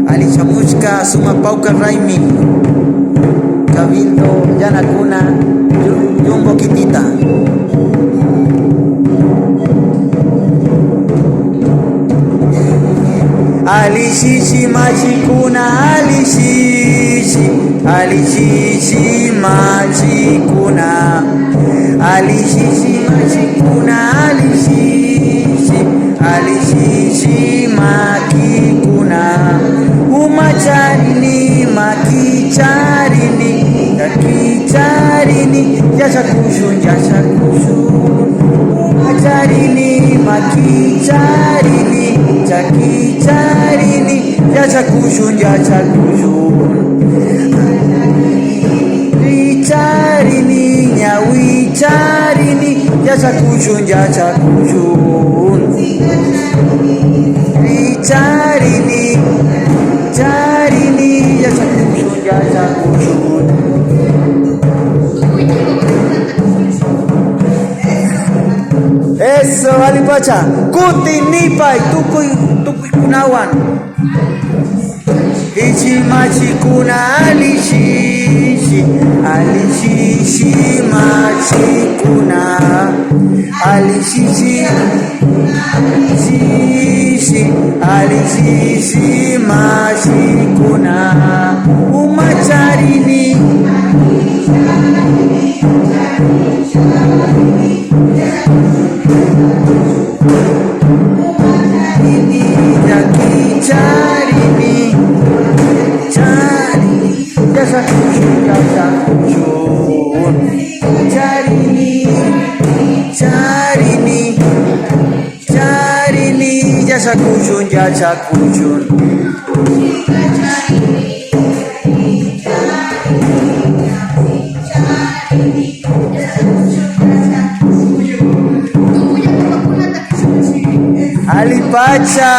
Alichamushka suma pauka raimi Cabildo jana kuna Jumbo kitita Alishishi majikuna Alishishi majikuna Alishishi majikuna Alishishi makikuna Umacharini makicharini Kakicharini Jashakushu Umacharini makicharini Chakicharini Jashakushu Richarini nyawicharini Jashakushu Richarini Charini Jashakushu Eso alipacha kuti nipai tukui kunawan Ichi machikuna alishishi machikuna Alishishi machikuna Umacharini Chakicharini Charini Jashakushun Alipacha